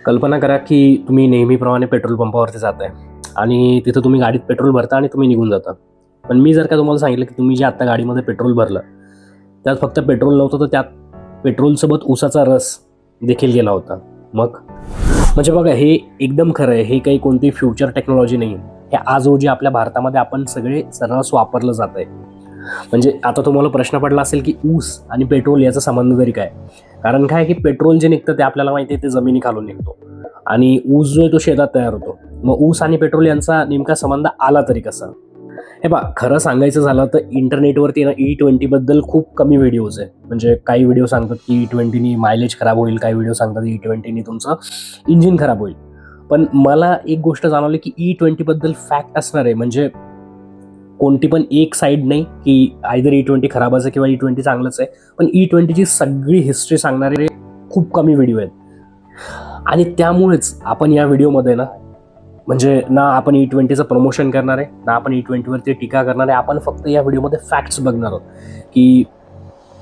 कल्पना करा की तुम्ही नेहमीप्रमाणे पेट्रोल पंपावरती जाताय आणि तिथं तुम्ही गाडीत पेट्रोल भरता आणि तुम्ही निघून जाता. पण मी जर का तुम्हाला सांगितलं की तुम्ही जे आत्ता गाडीमध्ये पेट्रोल भरलं, त्यात फक्त पेट्रोल नव्हतं, तर त्यात पेट्रोलसोबत ऊसाचा रस देखील गेला होता. मग म्हणजे बघा, हे एकदम खरं आहे. हे काही कोणती फ्युचर टेक्नॉलॉजी नाही आहे. हे आज रोजी आपल्या भारतामध्ये आपण सगळे सर्रास वापरलं जात आहे. म्हणजे आता तुम्हाला प्रश्न पडला असेल की ऊस आणि पेट्रोल याचा संबंध तरी काय? कारण काय की पेट्रोल जे निघतं ते आपल्याला माहिती आहे, ते जमिनीखालून निघतो आणि ऊस जो आहे तो शेतात तयार होतो. मग ऊस आणि पेट्रोल यांचा नेमका संबंध आला तरी कसा? हे पहा, खरं सांगायचं झालं तर इंटरनेटवरती ना E20 बद्दल खूप कमी व्हिडिओज आहे. म्हणजे काही व्हिडिओ सांगतात की E20नी मायलेज खराब होईल, काही व्हिडिओ सांगतात E20नी तुमचं इंजिन खराब होईल. पण मला एक गोष्ट जाणवली की E20 बद्दल फॅक्ट असणार आहे. म्हणजे कोणती पण एक साईड नाही की आयदर E20 खराबच आहे किंवा E20 चांगलंच आहे. पण E20ची सगळी हिस्ट्री सांगणारे खूप कमी व्हिडिओ आहेत. आणि त्यामुळेच आपण या व्हिडिओमध्ये ना, म्हणजे ना आपण E20चं प्रमोशन करणार आहे, ना आपण E20वरती टीका करणार आहे. आपण फक्त या व्हिडिओमध्ये फॅक्ट्स बघणार आहोत की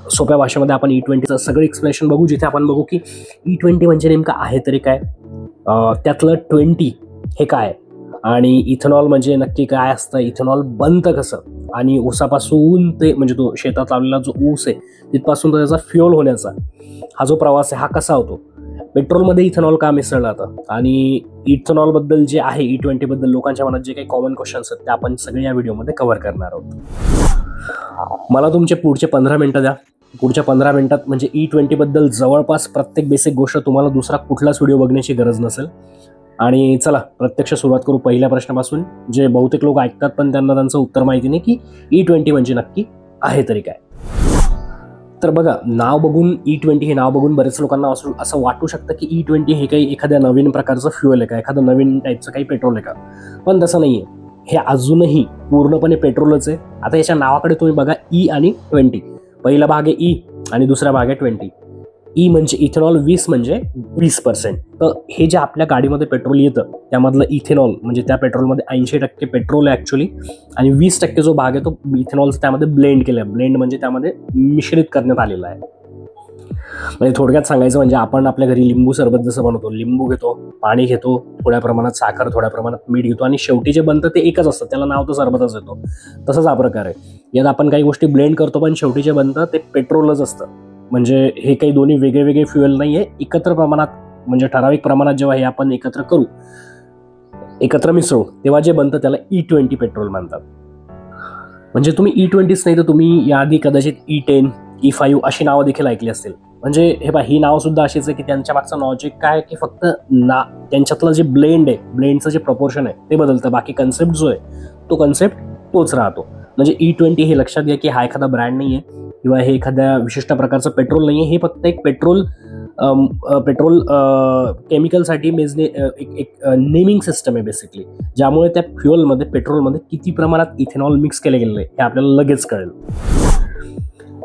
सोप्या भाषेमध्ये आपण E20चं सगळं एक्सप्लेनेशन बघू, जिथे आपण बघू की E20 म्हणजे नेमकं आहे तरी काय, त्यातलं 20 हे काय, आणि इथेनॉल म्हणजे नक्की काय असतं, इथेनॉल बनतं कसं, आणि ऊसापासून ते म्हणजे तो शेतात लावलेला जो ऊस आहे तिथपासून तो त्याचा फ्युअल होण्याचा हा जो प्रवास आहे हा कसा होतो, पेट्रोलमध्ये इथेनॉल का मिसळलं जातं, आणि इथेनॉलबद्दल जे आहे E20बद्दल लोकांच्या मनात जे काही कॉमन क्वेश्चन्स आहेत ते आपण सगळे या व्हिडिओमध्ये कव्हर करणार आहोत. मला तुमचे पुढचे 15 मिनटं द्या. पुढच्या 15 मिनिटात म्हणजे E20बद्दल जवळपास प्रत्येक बेसिक गोष्ट तुम्हाला दुसरा कुठलाच व्हिडिओ बघण्याची गरज नसेल. आणि चला प्रत्यक्ष सुरुवात करू पहिल्या प्रश्नापासून, जे बहुतेक लोक ऐकतात पण त्यांना त्यांचं उत्तर माहिती नाही की E20 म्हणजे नक्की आहे तरी काय. तर बघा, नाव बघून E20 हे नाव बघून बरेच लोकांना असं वाटू शकतं की E20 हे काही एखाद्या नवीन प्रकारचं फ्युएल आहे का, एखादं नवीन टाईपचं काही पेट्रोल आहे का. पण तसं नाही आहे. हे अजूनही पूर्णपणे पेट्रोलच आहे. आता याच्या नावाकडे तुम्ही बघा, E आणि 20. पहिला भाग आहे E आणि दुसरा भाग आहे 20. E म्हणजे इथेनॉल, 20 म्हणजे 20%. तर हे जे आपल्या गाडीमध्ये पेट्रोल येतं त्यामधलं इथेनॉल म्हणजे त्या पेट्रोलमध्ये 80% पेट्रोल आहे ॲक्च्युली, आणि 20% जो भाग आहे तो इथेनॉलचा त्यामध्ये ब्लेंड केला आहे. ब्लेंड म्हणजे त्यामध्ये मिश्रित करण्यात आलेला आहे. म्हणजे थोडक्यात सांगायचं म्हणजे आपण आपल्या घरी लिंबू सरबत जसं बनवतो, लिंबू घेतो, पाणी घेतो, थोड्या प्रमाणात साखर, थोड्या प्रमाणात मीठ घेतो, आणि शेवटी जे बनतं ते एकच असतं, त्याला नाव तर सरबतच येतो. तसंच हा प्रकार आहे. यात आपण काही गोष्टी ब्लेंड करतो पण शेवटी जे बनतं ते पेट्रोलच असतं. म्हणजे हे काही दोन्ही वेगळे वेगळे फ्युएल नाही आहे. एकत्र प्रमाणात म्हणजे ठराविक प्रमाणात जेव्हा हे आपण एकत्र करू, एकत्र मिसळू, तेव्हा जे बनतं त्याला E20 पेट्रोल म्हणतात. म्हणजे तुम्ही E20च नाही तर तुम्ही याआधी कदाचित E10, E5 अशी नावं देखील ऐकली असतील. म्हणजे हे बघा, ही नावं सुद्धा अशीच आहे की त्यांच्या मागचं लॉजिक काय की फक्त त्यांच्यातलं जे ब्लेंड आहे, ब्लेंडचं जे प्रपोर्शन आहे ते बदलतं, बाकी कन्सेप्ट जो आहे तो कन्सेप्ट तोच राहतो. म्हणजे E20 हे लक्षात घ्या की हा एखादा ब्रँड नाही आहे किंवा हे एखाद्या विशिष्ट प्रकारचं पेट्रोल नाही आहे. हे फक्त एक पेट्रोल केमिकलसाठी एक नेमिंग सिस्टम आहे बेसिकली, ज्यामुळे त्या फ्युअलमध्ये, पेट्रोलमध्ये किती प्रमाणात इथेनॉल मिक्स केलं गेलेलं आहे हे आपल्याला लगेच कळेल.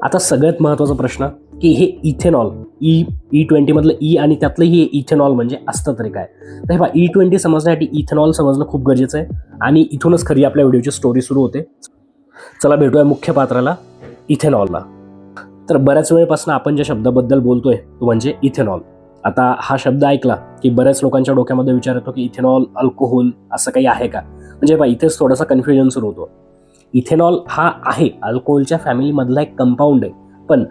आता सगळ्यात महत्त्वाचा प्रश्न की हे इथेनॉल, E20 मधलं E आणि त्यातलं हे इथेनॉल म्हणजे असतं तरी काय. तर हे पहा, E20 समजण्यासाठी इथेनॉल समजणं खूप गरजेचं आहे, आणि इथूनच खरी आपल्या व्हिडिओची स्टोरी सुरू होते. चला भेटूया मुख्य पात्राला, इथेनॉलला. तर बऱ्याच वेळेपासून आपण ज्या शब्दाबद्दल बोलतोय तो म्हणजे इथेनॉल. आता हा शब्द ऐकला की बऱ्याच लोकांच्या डोक्यामध्ये विचार येतो की इथेनॉल, अल्कोहोल असं काही आहे का. म्हणजे बघा, इथेच थोडासा कन्फ्युजन सुरू होतो. इथेनॉल हा आहे अल्कोहोलच्या फॅमिलीमधला एक कंपाऊंड आहे, पण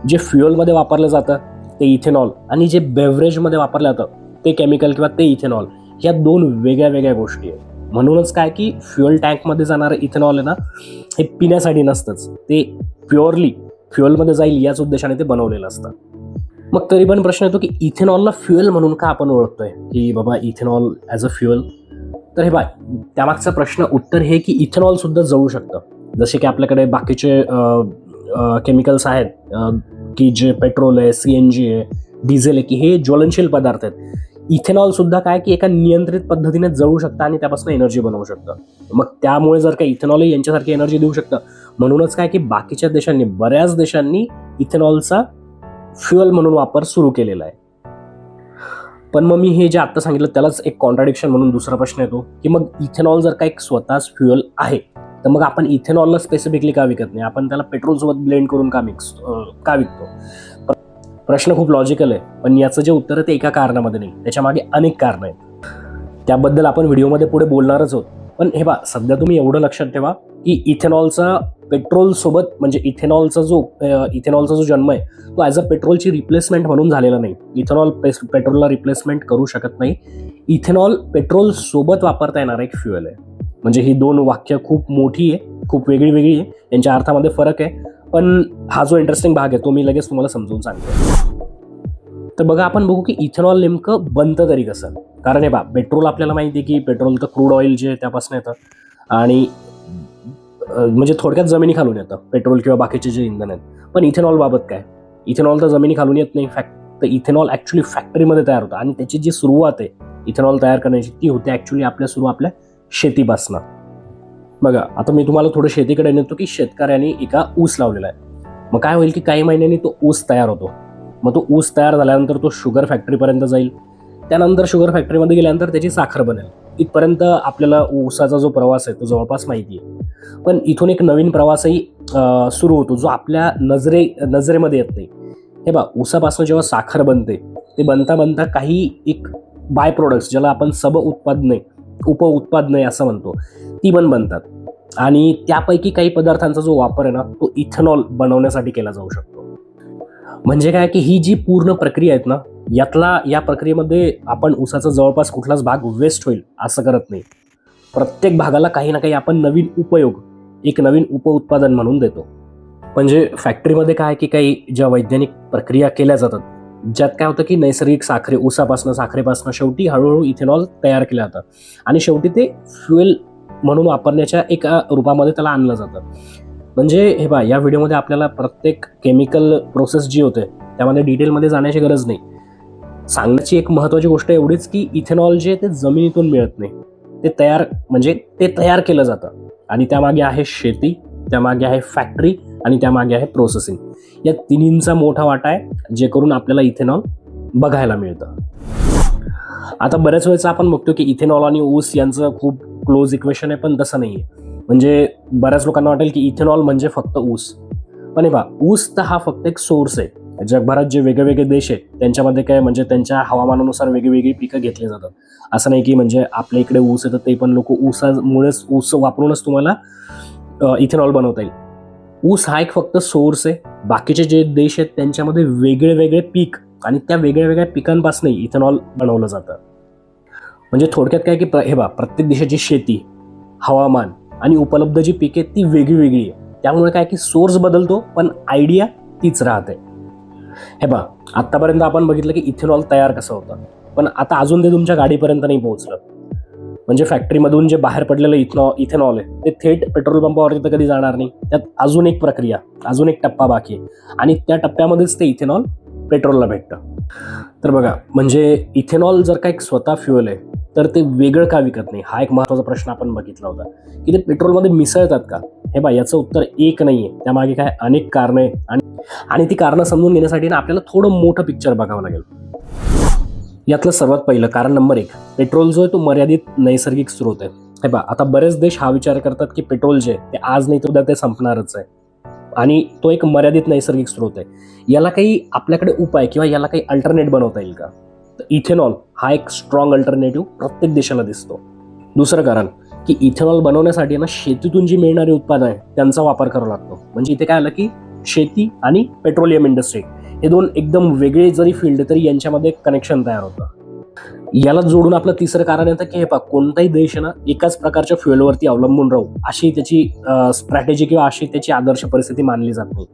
जे फ्युअलमध्ये वापरलं जातं ते इथेनॉल, आणि जे बेव्हरेजमध्ये वापरलं जातं ते केमिकल किंवा ते इथेनॉल, ह्या दोन वेगळ्या वेगळ्या गोष्टी आहेत. म्हणूनच काय की फ्युअल टँकमध्ये जाणारं इथेनॉल आहे ना, हे पिण्यासाठी नसतंच, ते प्युअरली फ्युअलमध्ये जाईल याच उद्देशाने ते बनवलेलं असतं. मग तरी पण प्रश्न येतो की इथेनॉलला फ्युएल म्हणून का आपण ओळखतोय की बाबा इथेनॉल ॲज अ फ्युएल. तर हे बघा, त्यामागचा प्रश्न उत्तर हे की इथेनॉल सुद्धा जळू शकतं. जसे की आपल्याकडे बाकीचे केमिकल्स आहेत की जे पेट्रोल आहे, CNG आहे, डिझेल आहे, की हे ज्वलनशील पदार्थ आहेत. इथेनॉल सुद्धा काय की एका नियंत्रित पद्धतीने जळू शकतं आणि त्यापासून एनर्जी बनवू शकतं. मग त्यामुळे जर का इथेनॉल यांच्यासारखी एनर्जी देऊ शकतं, म्हणूनच काय की बाकीच्या देशांनी, बऱ्याच देशांनी इथेनॉलचा फ्युएल म्हणून वापर सुरू केलेला आहे. पण मग मी हे जे आत्ता सांगितलं त्यालाच एक कॉन्ट्राडिक्शन म्हणून दुसरा प्रश्न येतो की मग इथेनॉल जर का एक स्वतःच फ्युएल आहे, तर मग आपण इथेनॉलला स्पेसिफिकली का विकत नाही, आपण त्याला पेट्रोलसोबत ब्लेंड करून का विकतो. प्रश्न खूप लॉजिकल आहे, पण याचं जे उत्तर आहे ते एका कारणामध्ये नाही, त्याच्या मागे अनेक कारणं आहेत. त्याबद्दल आपण व्हिडिओमध्ये पुढे बोलणारच आहोत. पण हे बा, सध्या तुम्ही एवढं लक्षात ठेवा की इथेनॉलचा पेट्रोल सोबत म्हणजे इथेनॉलचा जो जन्म आहे तो ॲज अ पेट्रोलची रिप्लेसमेंट म्हणून झालेला नाही. इथेनॉल पेट्रोलला रिप्लेसमेंट करू शकत नाही. इथेनॉल पेट्रोल सोबत वापरता येणारा एक फ्युएल आहे. म्हणजे ही दोन वाक्य खूप मोठी आहे, खूप वेगळी आहे, यांच्या अर्थामध्ये फरक आहे. पण हा जो इंटरेस्टिंग भाग आहे तो मी लगेच तुम्हाला समजून सांगतो. तर बघा, आपण बघू की इथेनॉल नेमकं बनतं तरी कसं. कारण हे बा, पेट्रोल आपल्याला माहिती आहे की पेट्रोल तर क्रूड ऑइल जे त्यापासून येतं आणि म्हणजे थोडक्यात जमिनी खालून येतं पेट्रोल किंवा बाकीचे जे इंधन आहेत. पण इथेनॉल बाबत काय, इथेनॉल तर जमिनी खालून येत नाही. तर इथेनॉल ॲक्च्युली फॅक्टरीमध्ये तयार होतं आणि त्याची जी सुरुवात आहे इथेनॉल तयार करण्याची ती होते ॲक्च्युली आपल्या शेतीपासनं. बघा, आता मी तुम्हाला थोडं शेतीकडे नेतो की शेतकऱ्यांनी एका ऊस लावलेला आहे. मग काय होईल की काही महिन्यांनी तो ऊस तयार होतो. मग तो ऊस तयार झाल्यानंतर तो शुगर फॅक्टरीपर्यंत जाईल. त्यानंतर शुगर फॅक्टरीमध्ये गेल्यानंतर त्याची साखर बनेल. इथपर्यंत आपल्याला ऊसाचा जो प्रवास आहे तो जवळपास माहिती आहे. पण इथून एक नवीन प्रवासही सुरू होतो जो आपल्या नजरेमध्ये येत नाही. हे बा, ऊसापासून जेव्हा साखर बनते ते बनता काही एक बाय प्रोडक्ट्स ज्याला आपण उपउत्पादने असं म्हणतो, ती पण बनतात. आणि त्यापैकी काही पदार्थांचा जो वापर आहे ना तो इथेनॉल बनवण्यासाठी केला जाऊ शकतो. म्हणजे काय की ही जी पूर्ण प्रक्रिया आहेत ना, या प्रक्रियेमध्ये आपण ऊसाचा जवळपास कुठलाच भाग वेस्ट होईल असं करत नाही. प्रत्येक भागाला काही ना काही आपण नवीन उपयोग, एक नवीन उपउत्पादन म्हणून देतो. म्हणजे फॅक्टरीमध्ये काय की काही ज्या वैज्ञानिक प्रक्रिया केल्या जातात ज्यात काय होतं की नैसर्गिक साखरेपासून शेवटी हळूहळू इथेनॉल तयार केलं जातं आणि शेवटी ते फ्युएल म्हणून वापरण्याच्या एका रूपामध्ये त्याला आणलं जातं. म्हणजे हे बा, या व्हिडिओमध्ये आपल्याला प्रत्येक केमिकल प्रोसेस जी होते त्यामध्ये डिटेलमध्ये जाण्याची गरज नाही. सांगण्याची एक महत्त्वाची गोष्ट एवढीच की इथेनॉल जे ते जमिनीतून मिळत नाही, ते तयार केलं जातं आणि त्यामागे आहे शेती, त्यामागे आहे फॅक्टरी आणि त्यामागे आहे प्रोसेसिंग. या तिन्हींचा मोठा वाटा आहे जे करून आपल्याला इथेनॉल बघायला मिळतं. आता बऱ्याच वेळेस आपण बघतो की इथेनॉल आणि ऊस यांचं खूप क्लोज इक्वेशन आहे, पण तसं नाही आहे. म्हणजे बऱ्याच लोकांना वाटेल की इथेनॉल म्हणजे फक्त ऊस. पण हे बा, ऊस तर हा फक्त एक सोर्स आहे. जगभरात जे वेगवेगळे देश आहेत त्यांच्यामध्ये काय म्हणजे त्यांच्या हवामानानुसार वेगवेगळी पिकं घेतली जातात. असं नाही की म्हणजे आपल्या इकडे ऊस येतं ते पण लोक ऊस वापरूनच तुम्हाला इथेनॉल बनवता येईल. ऊस हा एक फक्त सोर्स आहे. बाकीचे जे देश आहेत त्यांच्यामध्ये वेगळे पीक आणि त्या वेगळ्या पिकांपासून इथेनॉल बनवलं जातं. म्हणजे थोडक्यात काय की हे बा, प्रत्येक देशाची शेती, हवामान आणि उपलब्ध जी पिके आहेत ती वेगळी आहे. त्यामुळे काय की सोर्स बदलतो पण आयडिया तीच राहते. हे बा, आत्तापर्यंत आपण बघितलं की इथेनॉल तयार कसं होतं, पण आता अजून ते तुमच्या गाडीपर्यंत नाही पोहोचलं. म्हणजे फॅक्टरीमधून जे बाहेर पडलेलं इथेनॉल आहे ते थेट पेट्रोल पंपावरती तर कधी जाणार नाही. त्यात अजून एक प्रक्रिया, अजून एक टप्पा बाकी आहे आणि त्या टप्प्यामध्येच ते इथेनॉल पेट्रोलला भेटतं. तर बघा, म्हणजे इथेनॉल जर का एक स्वतः फ्युएल आहे तर ते वेगळं का विकत नाही, हा एक महत्त्वाचा प्रश्न आपण बघितला होता. की ते पेट्रोलमध्ये मिसळतात का? हे बा, याचं उत्तर एक नाही आहे. त्यामागे काय अनेक कारणं आहे आणि ती कारणं समजून घेण्यासाठी ना आपल्याला थोडं मोठं पिक्चर बघावं लागेल. यातलं सर्वात पहिलं कारण नंबर 1, पेट्रोल जो आहे तो मर्यादित नैसर्गिक स्रोत आहे. हे बा, आता बरेच देश हा विचार करतात की पेट्रोल जे आहे ते आज नाही तर उद्या ते संपणारच आहे आणि तो एक मर्यादित नैसर्गिक स्रोत आहे. याला काही आपल्याकडे उपाय किंवा याला काही अल्टरनेट बनवता येईल का? तर इथेनॉल हा एक स्ट्रॉंग अल्टरनेटिव्ह प्रत्येक देशाला दिसतो. दुसरं कारण की इथेनॉल बनवण्यासाठी ना शेतीतून जी मिळणारी उत्पादन आहे त्यांचा वापर करावा लागतो. म्हणजे इथे काय आलं की शेती आणि पेट्रोलियम इंडस्ट्री हे दोन एकदम वेगळे जरी फील्ड तरी यांच्यामध्ये कनेक्शन तयार होतं. याला जोडून आपलं तिसरं कारण येतं की हे पहा, कोणताही देश ना एकाच प्रकारच्या फ्युएलवरती अवलंबून राहू अशी त्याची स्ट्रॅटेजी किंवा अशी त्याची आदर्श परिस्थिती मानली जात नाही.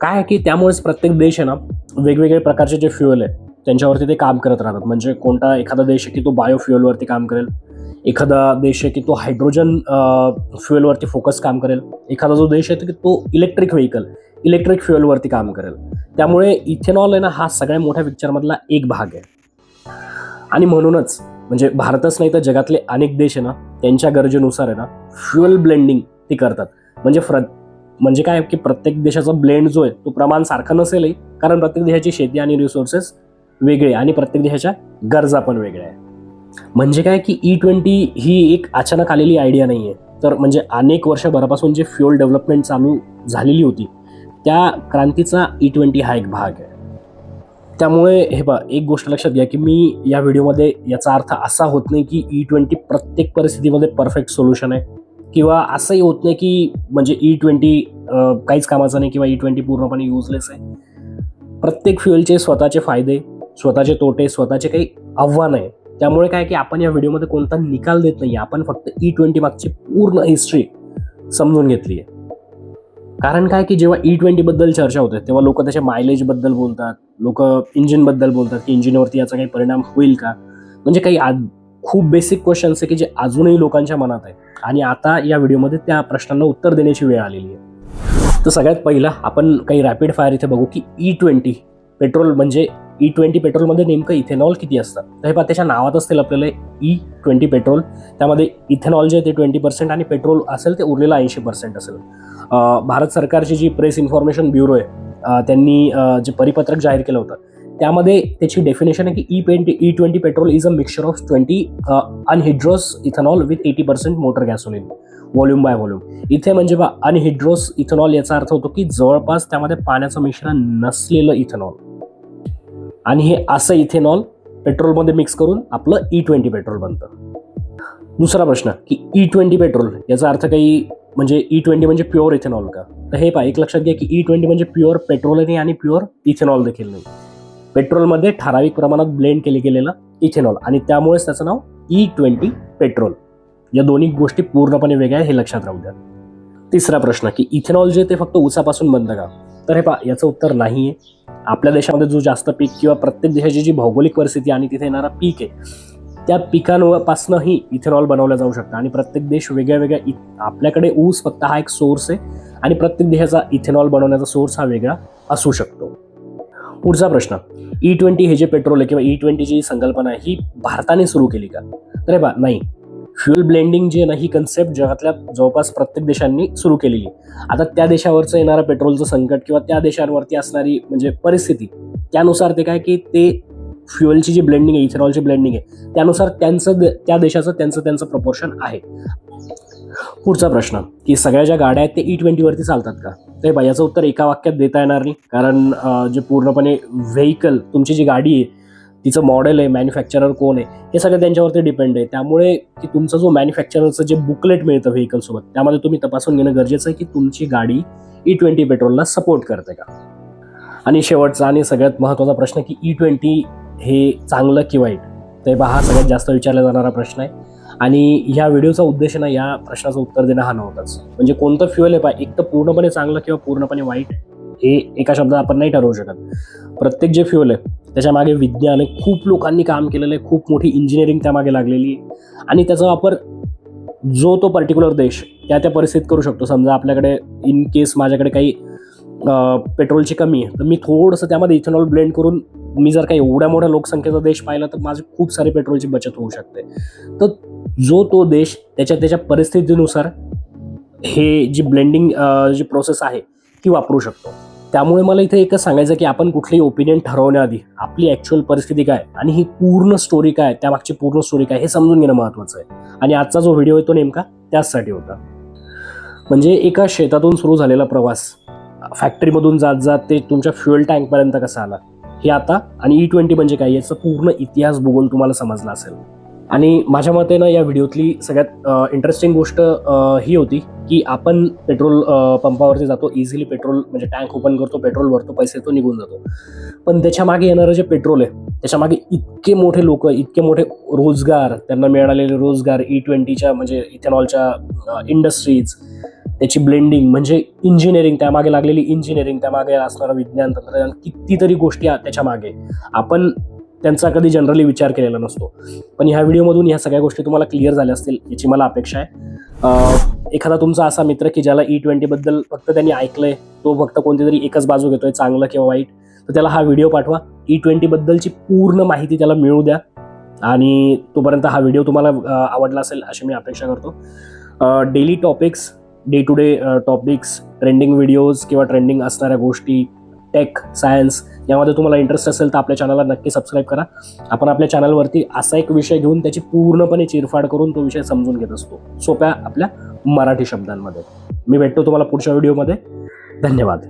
काय आहे की त्यामुळेच प्रत्येक देश आहे ना वेगवेगळे प्रकारचे जे फ्युएल आहे त्यांच्यावरती ते काम करत राहतात. म्हणजे एखादा देश आहे की तो बायोफ्युएलवरती काम करेल, एखादा देश आहे की तो हायड्रोजन फ्युएलवरती फोकस काम करेल, एखादा जो देश आहे की तो इलेक्ट्रिक फ्युएलवरती काम करेल. त्यामुळे इथेनॉल आहे ना हा सगळ्यात मोठ्या पिक्चरमधला एक भाग आहे. आणि म्हणूनच म्हणजे भारतच नाही तर जगातले अनेक देश आहे ना त्यांच्या गरजेनुसार आहे ना फ्युएल ब्लेंडिंग ते करतात. म्हणजे काय की प्रत्येक देशाचा ब्लेंड जो आहे तो प्रमाण सारखं नसेलही, कारण प्रत्येक देशाची शेती आणि रिसोर्सेस वेगळे आणि प्रत्येक देशाच्या गरजा पण वेगळ्या आहे. म्हणजे काय की E20 ही एक अचानक आलेली आयडिया नाही आहे, तर म्हणजे अनेक वर्षभरापासून जे फ्युएल डेव्हलपमेंट चालू झालेली होती त्या क्रांतीचा E20 हा एक भाग आहे. त्यामुळे हे पहा, एक गोष्ट लक्षात घ्या की मी या व्हिडिओमध्ये याचा अर्थ असा होत नाही की E20 प्रत्येक परिस्थितीमध्ये परफेक्ट सोल्युशन आहे, किंवा असंही होत नाही की म्हणजे E20 काहीच कामाचं नाही किंवा E20 पूर्णपणे युजलेस आहे. प्रत्येक फ्युएलचे स्वतःचे फायदे, स्वतःचे तोटे, स्वतःचे काही आव्हान आहे. त्यामुळे काय की आपण या व्हिडिओमध्ये कोणता निकाल देत नाही, आपण फक्त E20 मागची पूर्ण हिस्ट्री समजून घेतली आहे. कारण काय की जेव्हा E20 बद्दल चर्चा होते तेव्हा लोक त्याच्या मायलेज बद्दल बोलतात, लोक इंजिन बद्दल बोलतात की इंजिनवरती याचा काही परिणाम होईल का, म्हणजे काही खूप बेसिक क्वेश्चन्स आहे की जे अजूनही लोकांच्या मनात आहे. आणि आता या व्हिडिओमध्ये त्या प्रश्नांना उत्तर देण्याची वेळ आलेली आहे. तर सगळ्यात पहिला आपण काही रॅपिड फायर इथे बघू की E20 पेट्रोल म्हणजे E20 पेट्रोलमध्ये नेमकं इथेनॉल किती असतं. तर हे पहा, त्याच्या नावात असतील आपल्याला E20 पेट्रोल, त्यामध्ये इथेनॉल जे ते 20% आणि पेट्रोल असेल ते उरलेलं 80% असेल. भारत सरकारची जी प्रेस इन्फॉर्मेशन ब्युरो आहे त्यांनी जे परिपत्रक जाहीर केलं होतं त्यामध्ये त्याची डेफिनेशन आहे की E20 petrol is a mixture of 20 anhydrous ethanol with 80% motor gasoline volume by volume. इथे म्हणजे बा अनहिड्रोस इथेनॉल याचा अर्थ होतो की जवळपास त्यामध्ये पाण्याचं मिश्रण नसलेलं इथेनॉल, आणि हे असं इथेनॉल पेट्रोलमध्ये मिक्स करून आपलं E20 पेट्रोल बनतं. दुसरा प्रश्न की E20 पेट्रोल याचा अर्थ काही म्हणजे E20 म्हणजे प्युअर इथेनॉल का. तर हे पहा, एक लक्षात घ्या की E20 म्हणजे प्युअर पेट्रोल नाही आणि प्युअर इथेनॉल देखील नाही. पेट्रोलमध्ये ठराविक प्रमाणात ब्लेंड केले गेलेलं इथेनॉल, आणि त्यामुळेच त्याचं नाव E20 पेट्रोल. या दोन्ही गोष्टी पूर्णपणे वेगळ्या हे लक्षात राहू द्या. तिसरा प्रश्न की इथेनॉल जे ते फक्त ऊसापासून बनतं का. तर हे पहा, याचं उत्तर नाही आहे. आपल्या देशामध्ये जो जास्त पीक किंवा प्रत्येक देशाची जी भौगोलिक परिस्थिती आणि तिथे येणारा पीक आहे त्या पिकांपासूनही इथेनॉल बनवलं जाऊ शकतं, आणि प्रत्येक देश वेगळ्या वेगळ्या आपल्याकडे ऊस फक्त हा एक सोर्स आहे आणि प्रत्येक देशाचा इथेनॉल बनवण्याचा सोर्स हा वेगळा असू शकतो. पुढचा प्रश्न, E20 हे जे पेट्रोल आहे किंवा E20 जी संकल्पना आहे ही भारताने सुरू केली का. तर हे पहा, नाही. फ्युएल ब्लेंडिंग जी आहे ना ही कन्सेप्ट जगातल्या जवळपास प्रत्येक देशांनी सुरू केलेली. आता त्या देशावरचं येणारं पेट्रोलचं संकट किंवा त्या देशांवरती असणारी म्हणजे परिस्थिती त्यानुसार ते काय की ते फ्युएलची जी ब्लेंडिंग आहे, इथेनॉलची ब्लेंडिंग आहे, त्यानुसार त्या देशाचं त्यांचं प्रपोर्शन आहे. पुढचा प्रश्न की सगळ्या ज्या गाड्या आहेत ते E20 वरती चालतात का. तर याचं उत्तर एका वाक्यात देता येणार नाही, कारण जे पूर्णपणे व्हेकल तुमची जी गाडी आहे तिचं मॉडेल आहे, मॅन्युफॅक्चरर कोण आहे, हे सगळं त्यांच्यावरती डिपेंड आहे. त्यामुळे की तुमचा जो मॅन्युफॅक्चररचं जे बुकलेट मिळतं व्हेकलसोबत त्यामध्ये तुम्ही तपासून घेणं गरजेचं आहे की तुमची गाडी E20 पेट्रोलला सपोर्ट करते का. आणि शेवटचा आणि सगळ्यात महत्त्वाचा प्रश्न की E20 हे चांगलं की वाईट. तर हा सगळ्यात जास्त विचारला जाणारा प्रश्न आहे, आणि ह्या व्हिडिओचा उद्देश ना या प्रश्नाचं उत्तर देणं हा नव्हताच. म्हणजे कोणतं फ्युएल आहे पहा, एक तर पूर्णपणे चांगलं किंवा पूर्णपणे वाईट हे एका शब्दात आपण नाही ठरवू शकत. प्रत्येक जे फ्युएल आहे त्याच्या मागे विज्ञान आहे, खूप लोकांनी काम केलेलं आहे, खूप मोठी इंजिनिअरिंग त्यामागे लागलेली आहे, आणि त्याचा वापर जो तो पर्टिक्युलर देश त्या परिस्थितीत करू शकतो. समजा आपल्याकडे इन केस माझ्याकडे काही पेट्रोलची कमी आहे तर मी थोडंसं त्यामध्ये इथेनॉल ब्लेंड करून मी जर काही एवढ्या मोठ्या लोकसंख्येचा देश पाहिला तर माझी खूप सारी पेट्रोलची बचत होऊ शकते. तर जो तो देश त्याच्या परिस्थितीनुसार हे जी ब्लेंडिंग जी प्रोसेस आहे ती वापरू शकतो. त्यामुळे मला इथे एकच सांगायचं की आपण कुठलीही ओपिनियन ठरवण्याआधी आपली ॲक्च्युअल परिस्थिती काय आणि ही पूर्ण स्टोरी काय, त्यामागची पूर्ण स्टोरी काय हे समजून घेणं महत्त्वाचं आहे. आणि आजचा जो व्हिडिओ आहे तो नेमका त्याचसाठी होता. म्हणजे एका शेतातून सुरू झालेला प्रवास फॅक्टरीमधून जात जात ते तुमच्या फ्युएल टँकपर्यंत कसा आला हे आता, आणि E20 म्हणजे काय याचा पूर्ण इतिहास भूगोल तुम्हाला समजला असेल. आणि माझ्या मते ना या व्हिडिओतली सगळ्यात इंटरेस्टिंग गोष्ट ही होती की आपण पेट्रोल पंपावरती जातो, इझिली पेट्रोल म्हणजे टँक ओपन करतो, पेट्रोल भरतो, पैसे येतो, निघून जातो. पण त्याच्या मागे येणारं जे पेट्रोल आहे त्याच्या मागे इतके मोठे लोक, इतके मोठे रोजगार, त्यांना मिळालेले रोजगार, E20च्या म्हणजे इथेनॉलच्या इंडस्ट्रीज, त्याची ब्लेंडिंग म्हणजे इंजिनिअरिंग, त्यामागे लागलेली इंजिनिअरिंग, त्यामागे असणारं विज्ञान, तंत्रज्ञान, कितीतरी गोष्टी त्याच्या मागे आपण त्यांचा कधी जनरली विचार केलेला नसतो. पण ह्या व्हिडिओमधून ह्या सगळ्या गोष्टी तुम्हाला क्लिअर झाल्या असतील याची मला अपेक्षा आहे. एखादा तुमचा असा मित्र की ज्याला E20 बद्दल फक्त त्यांनी ऐकलंय, तो फक्त कोणती तरी एकच बाजू घेतोय, चांगलं किंवा वाईट, तर त्याला हा व्हिडिओ पाठवा. E20 बद्दलची पूर्ण माहिती त्याला मिळू द्या, आणि तोपर्यंत हा व्हिडिओ तुम्हाला आवडला असेल अशी मी अपेक्षा करतो. Daily topics, day to day topics, trending videos किंवा ट्रेंडिंग असणाऱ्या गोष्टी, टेक, सायन्स यामध्ये तुम्हाला इंटरेस्ट असेल तर आपल्या चॅनलला नक्की सबस्क्राईब करा. आपण आपल्या चॅनलवरती असा एक विषय घेऊन त्याची पूर्णपणे चिरफाड करून तो विषय समजून घेत असतो सोप्या आपल्या मराठी शब्दांमध्ये. मी भेटतो तुम्हाला पुढच्या व्हिडिओमध्ये. धन्यवाद.